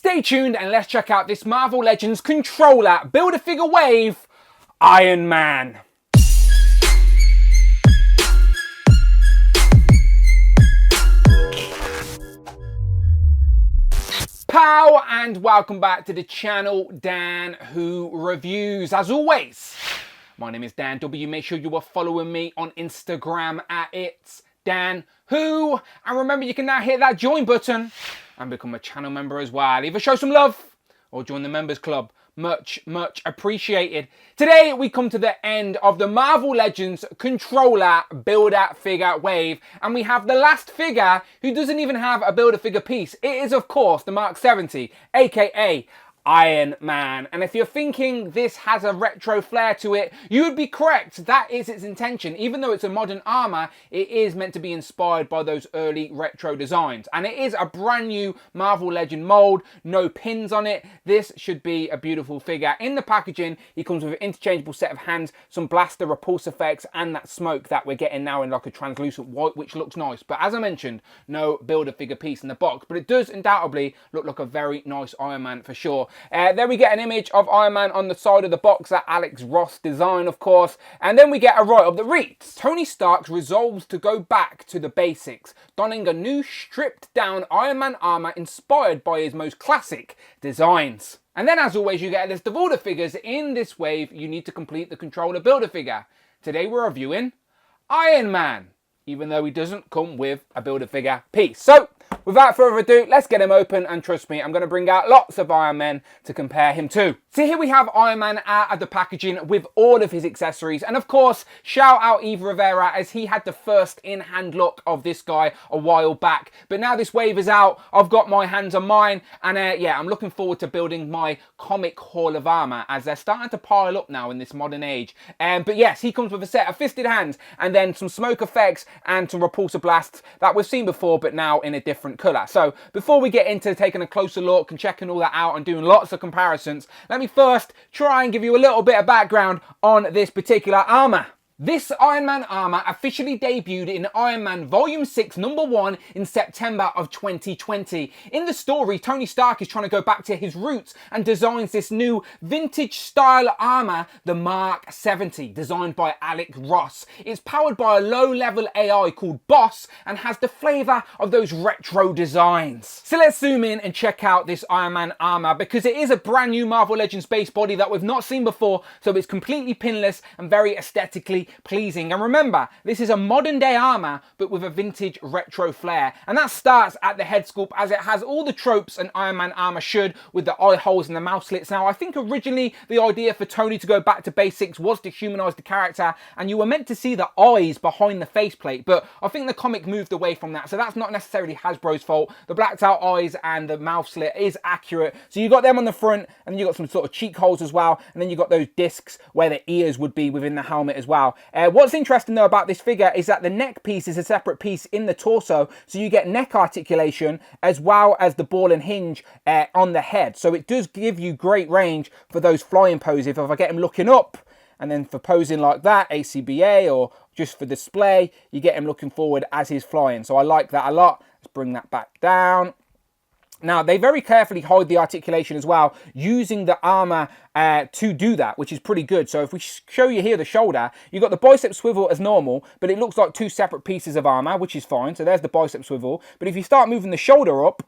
Stay tuned and let's check out this Marvel Legends controller Build-A-Figure wave, Iron Man. Pow and welcome back to the channel, Dan Who Reviews. As always, my name is Dan W. Make sure you are following me on Instagram at It's Dan Who. And remember, you can now hit that join button and become a channel member as well. Either show some love or join the members club. Much appreciated. Today we come to the end of the Marvel Legends controller Build-A-Figure wave, and we have the last figure who doesn't even have a Build-A-Figure piece. It is of course the Mark 70, aka Iron Man. And if you're thinking this has a retro flair to it, you would be correct. That is its intention. Even though it's a modern armor, it is meant to be inspired by those early retro designs. And it is a brand new Marvel Legend mold, no pins on it. This should be a beautiful figure. In the packaging, he comes with an interchangeable set of hands, some blaster repulse effects, and that smoke that we're getting now in like a translucent white, which looks nice. But as I mentioned, no Build-A-Figure piece in the box. But it does undoubtedly look like a very nice Iron Man for sure. Then we get an image of Iron Man on the side of the box, that Alex Ross design, of course. And then we get a write-up that reads, Tony Stark resolves to go back to the basics, donning a new stripped-down Iron Man armor inspired by his most classic designs. And then, as always, you get a list of all the figures in this wave you need to complete the controller Build-A-Figure. Today we're reviewing Iron Man, even though he doesn't come with a Build-A-Figure piece. So, without further ado, let's get him open, and trust me, I'm going to bring out lots of Iron Men to compare him to. So here we have Iron Man out of the packaging with all of his accessories, and of course, shout out Eve Rivera, as he had the first in-hand look of this guy a while back. But now this wave is out, I've got my hands on mine, and yeah, I'm looking forward to building my comic haul of armor, as they're starting to pile up now in this modern age. But yes, he comes with a set of fisted hands, and then some smoke effects, and some repulsor blasts that we've seen before, but now in a different colour. So before we get into taking a closer look and checking all that out and doing lots of comparisons, let me first try and give you a little bit of background on this particular armour. This Iron Man armour officially debuted in Iron Man Volume 6 number 1 in September of 2020. In the story, Tony Stark is trying to go back to his roots and designs this new vintage style armour, the Mark 70, designed by Alex Ross. It's powered by a low-level AI called Boss and has the flavour of those retro designs. So let's zoom in and check out this Iron Man armour, because it is a brand new Marvel Legends base body that we've not seen before, so it's completely pinless and very aesthetically pleasing. And remember, this is a modern day armor but with a vintage retro flair, and that starts at the head sculpt, as it has all the tropes an Iron Man armor should, with the eye holes and the mouth slits. Now, I think originally the idea for Tony to go back to basics was to humanize the character, and you were meant to see the eyes behind the faceplate, but I think the comic moved away from that, so that's not necessarily Hasbro's fault. The blacked out eyes and the mouth slit is accurate, so you got them on the front, and then you got some sort of cheek holes as well, and then you got those discs where the ears would be within the helmet as well. What's interesting though about this figure is that the neck piece is a separate piece in the torso, so you get neck articulation as well as the ball and hinge on the head. So it does give you great range for those flying poses. If I get him looking up, and then for posing like that, ACBA, or just for display, you get him looking forward as he's flying. So I like that a lot. Let's bring that back down. Now, they very carefully hide the articulation as well, using the armor to do that, which is pretty good. So if we show you here the shoulder, you've got the bicep swivel as normal, but it looks like two separate pieces of armor, which is fine. So there's the bicep swivel. But if you start moving the shoulder up,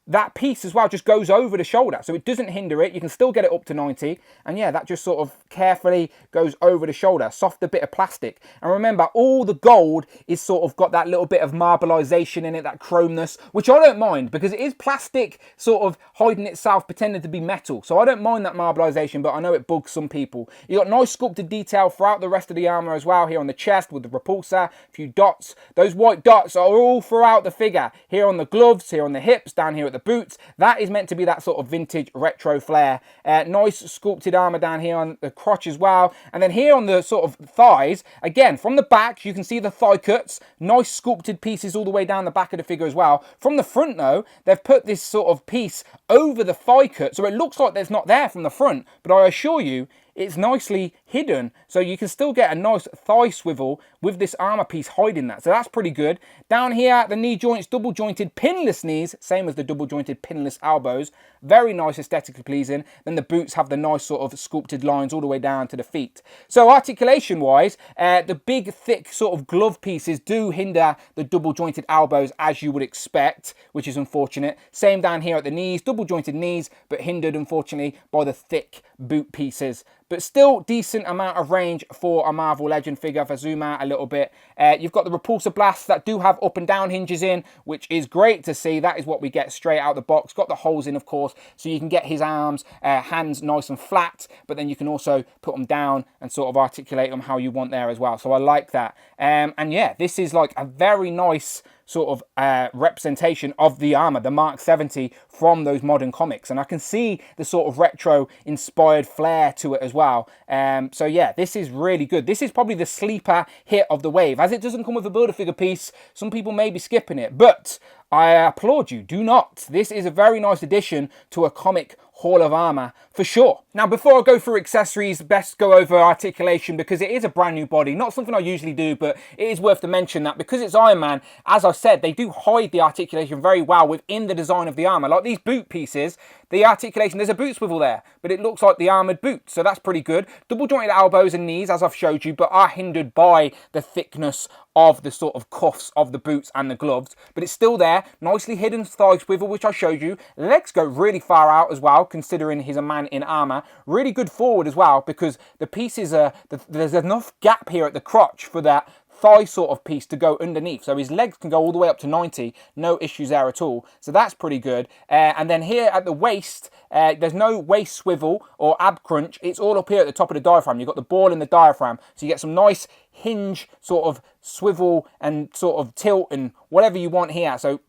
that piece as well just goes over the shoulder, so it doesn't hinder it. You can still get it up to 90, and yeah, that just sort of carefully goes over the shoulder. Softer bit of plastic. And remember, all the gold is sort of got that little bit of marbleization in it, that chromeness, which I don't mind, because it is plastic sort of hiding itself, pretending to be metal. So I don't mind that marbleization, but I know it bugs some people. You got nice sculpted detail throughout the rest of the armor as well, here on the chest with the repulsor, a few dots. Those white dots are all throughout the figure, here on the gloves, here on the hips, down here at the boots. That is meant to be that sort of vintage retro flair. Nice sculpted armor down here on the crotch as well, and then here on the sort of thighs, again from the back you can see the thigh cuts, nice sculpted pieces all the way down the back of the figure as well. From the front though, they've put this sort of piece over the thigh cut, so it looks like there's not there from the front, but I assure you it's nicely hidden, so you can still get a nice thigh swivel with this armor piece hiding that. So that's pretty good. Down here, the knee joints, double jointed pinless knees, same as the double jointed pinless elbows. Very nice, aesthetically pleasing. Then the boots have the nice sort of sculpted lines all the way down to the feet. So articulation wise, the big thick sort of glove pieces do hinder the double jointed elbows, as you would expect, which is unfortunate. Same down here at the knees, double jointed knees, but hindered unfortunately by the thick boot pieces. But still decent amount of range for a Marvel Legend figure. If I zoom out a little bit, you've got the repulsor blasts that do have up and down hinges in, which is great to see. That is what we get straight out the box. Got the holes in, of course, so you can get his arms, hands nice and flat, but then you can also put them down and sort of articulate them how you want there as well. So I like that. And yeah, this is like a very nice sort of representation of the armor, the Mark 70 from those modern comics, and I can see the sort of retro inspired flair to it as well. So yeah, this is really good. This is probably the sleeper hit of the wave, as it doesn't come with a Build-A-Figure piece. Some people may be skipping it, but I applaud you, do not. This is a very nice addition to a comic Hall of Armor for sure. Now, before I go through accessories, best go over articulation, because it is a brand new body. Not something I usually do, but it is worth to mention that because it's Iron Man, as I said, they do hide the articulation very well within the design of the armor. Like these boot pieces, the articulation, there's a boot swivel there, but it looks like the armored boot, so that's pretty good. Double jointed elbows and knees, as I've showed you, but are hindered by the thickness of the sort of cuffs of the boots and the gloves, but it's still there. Nicely hidden thigh swivel, which I showed you. Legs go really far out as well, considering he's a man in armor. Really good forward as well, because the pieces are, there's enough gap here at the crotch for that thigh sort of piece to go underneath, so his legs can go all the way up to 90, no issues there at all, so that's pretty good. And then here at the waist, there's no waist swivel or ab crunch, it's all up here at the top of the diaphragm. You've got the ball in the diaphragm, so you get some nice hinge sort of swivel and sort of tilt and whatever you want here. So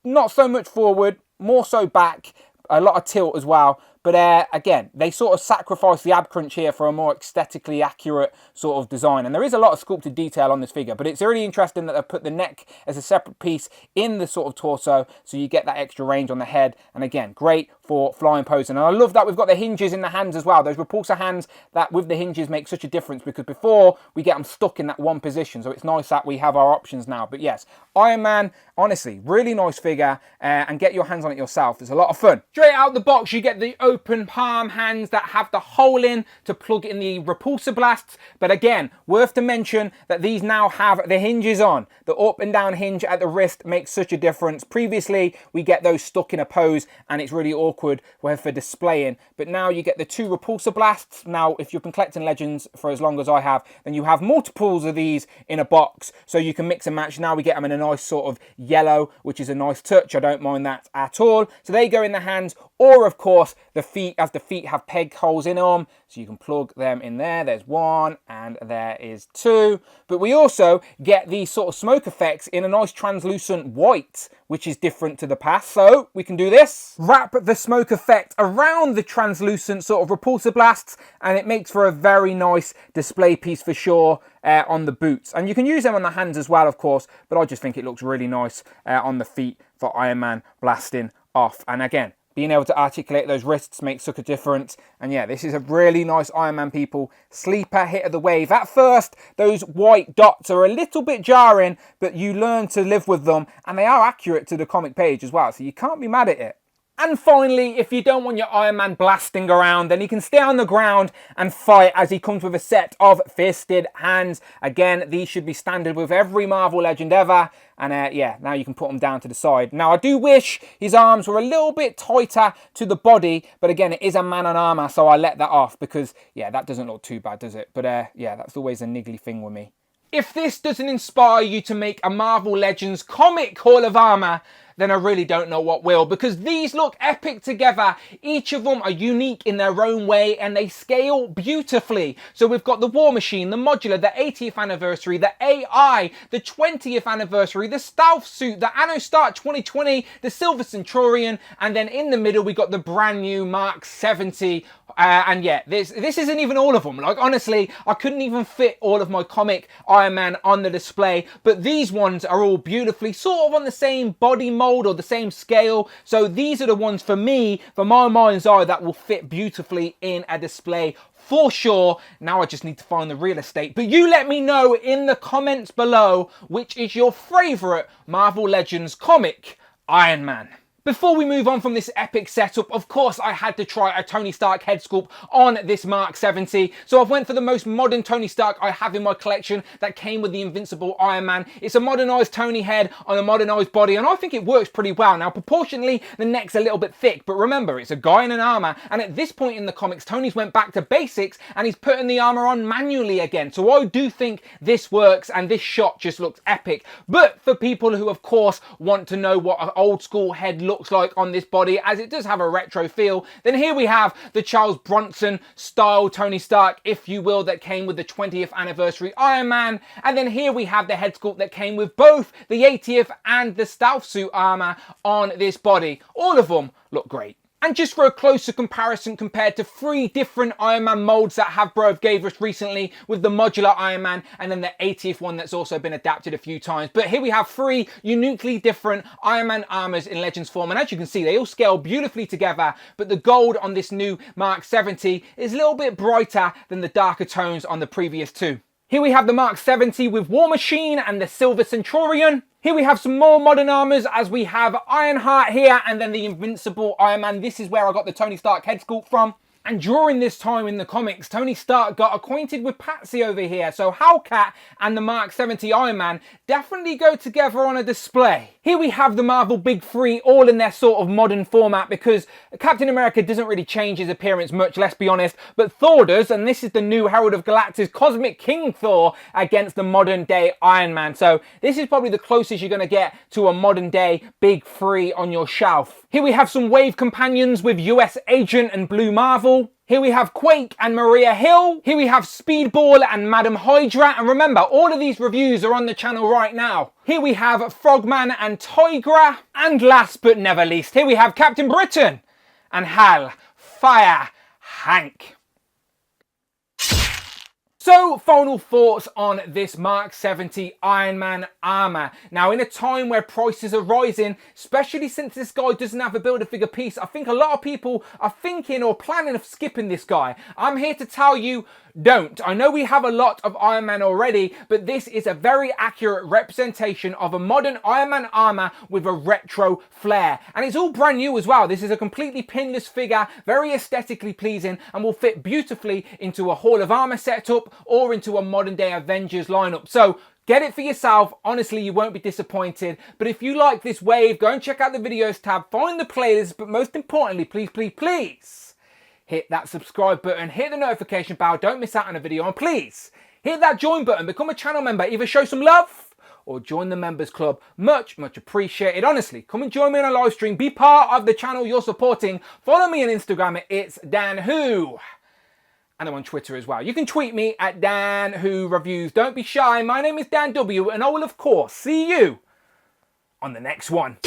not so much forward, more so back, a lot of tilt as well. But again, they sort of sacrifice the ab crunch here for a more aesthetically accurate sort of design. And there is a lot of sculpted detail on this figure, but it's really interesting that they've put the neck as a separate piece in the sort of torso, so you get that extra range on the head. And again, great for flying posing. And I love that we've got the hinges in the hands as well. Those repulsor hands that with the hinges make such a difference, because before we get them stuck in that one position. So it's nice that we have our options now. But yes, Iron Man, honestly, really nice figure, and get your hands on it yourself. It's a lot of fun. Straight out the box, you get the open palm hands that have the hole in to plug in the repulsor blasts. But again, worth to mention that these now have the hinges on. The up and down hinge at the wrist makes such a difference. Previously, we get those stuck in a pose and it's really awkward for displaying. But now you get the two repulsor blasts. Now, if you've been collecting Legends for as long as I have, then you have multiples of these in a box, so you can mix and match. Now we get them in a nice sort of yellow, which is a nice touch. I don't mind that at all. So they go in the hands, or of course the feet, as the feet have peg holes in them, so you can plug them in there. There's one and there is two. But we also get these sort of smoke effects in a nice translucent white, which is different to the past. So we can do this, wrap the smoke effect around the translucent sort of repulsor blasts, and it makes for a very nice display piece for sure on the boots. And you can use them on the hands as well, of course, but I just think it looks really nice on the feet for Iron Man blasting off. And again, being able to articulate those wrists makes such a difference. And yeah, this is a really nice Iron Man, people. Sleeper hit of the wave. At first, those white dots are a little bit jarring, but you learn to live with them, and they are accurate to the comic page as well, so you can't be mad at it. And finally, if you don't want your Iron Man blasting around, then he can stay on the ground and fight, as he comes with a set of fisted hands. Again, these should be standard with every Marvel Legend ever. And yeah, now you can put them down to the side. Now, I do wish his arms were a little bit tighter to the body, but again, it is a man on armor, so I let that off because, yeah, that doesn't look too bad, does it? But yeah, that's always a niggly thing with me. If this doesn't inspire you to make a Marvel Legends comic Hall of Armor, then I really don't know what will, because these look epic together. Each of them are unique in their own way and they scale beautifully. So we've got the War Machine, the Modular, the 80th anniversary, the AI, the 20th anniversary, the Stealth Suit, the Anno Start 2020, the Silver Centurion, and then in the middle we got the brand new Mark 70. And yeah, this isn't even all of them. Like, honestly, I couldn't even fit all of my comic Iron Man on the display, but these ones are all beautifully sort of on the same body mold mold or the same scale. So these are the ones for me, for my mind's eye, that will fit beautifully in a display for sure. Now I just need to find the real estate. But you let me know in the comments below which is your favourite Marvel Legends comic Iron Man. Before we move on from this epic setup, of course I had to try a Tony Stark head sculpt on this Mark 70. So I've went for the most modern Tony Stark I have in my collection that came with the Invincible Iron Man. It's a modernised Tony head on a modernised body, and I think it works pretty well. Now proportionally the neck's a little bit thick, but remember it's a guy in an armour, and at this point in the comics Tony's went back to basics and he's putting the armour on manually again. So I do think this works and this shot just looks epic. But for people who of course want to know what an old school head looks like on this body, as it does have a retro feel, then here we have the Charles Bronson style Tony Stark, if you will, that came with the 20th anniversary Iron Man. And then here we have the head sculpt that came with both the 80th and the stealth suit armor on this body. All of them look great. And just for a closer comparison compared to 3 different Iron Man molds that Hasbro gave us recently, with the modular Iron Man and then the 80th one that's also been adapted a few times. But here we have 3 uniquely different Iron Man armors in Legends form, and as you can see they all scale beautifully together, but the gold on this new Mark 70 is a little bit brighter than the darker tones on the previous 2. Here we have the Mark 70 with War Machine and the Silver Centurion. Here we have some more modern armors, as we have Ironheart here and then the Invincible Iron Man. This is where I got the Tony Stark head sculpt from. And during this time in the comics, Tony Stark got acquainted with Patsy over here. So Hellcat and the Mark 70 Iron Man definitely go together on a display. Here we have the Marvel Big Three all in their sort of modern format, because Captain America doesn't really change his appearance much, let's be honest, but Thor does, and this is the new Herald of Galactus Cosmic King Thor against the modern day Iron Man. So this is probably the closest you're going to get to a modern day Big Three on your shelf. Here we have some Wave companions with US Agent and Blue Marvel. Here we have Quake and Maria Hill. Here we have Speedball and Madam Hydra. And remember, all of these reviews are on the channel right now. Here we have Frogman and Tigra. And last but never least, here we have Captain Britain and Hal Fire Hank. So, final thoughts on this Mark 70 Iron Man armour. Now, in a time where prices are rising, especially since this guy doesn't have a Build-A-Figure piece, I think a lot of people are thinking or planning of skipping this guy. I'm here to tell you, don't. I know we have a lot of Iron Man already, but this is a very accurate representation of a modern Iron Man armour with a retro flair. And it's all brand new as well. This is a completely pinless figure, very aesthetically pleasing, and will fit beautifully into a Hall of Armour setup or into a modern day Avengers lineup. So get it for yourself. Honestly, you won't be disappointed. But if you like this wave, go and check out the videos tab, find the playlist, but most importantly, please hit that subscribe button, hit the notification bell, don't miss out on a video, and please hit that join button, become a channel member, either show some love or join the members club. Much appreciated. Honestly, come and join me on a live stream, be part of the channel you're supporting. Follow me on Instagram at It's Dan Who. And I'm on Twitter as well. You can tweet me at Dan Who Reviews. Don't be shy. My name is Dan W, and I will of course see you on the next one.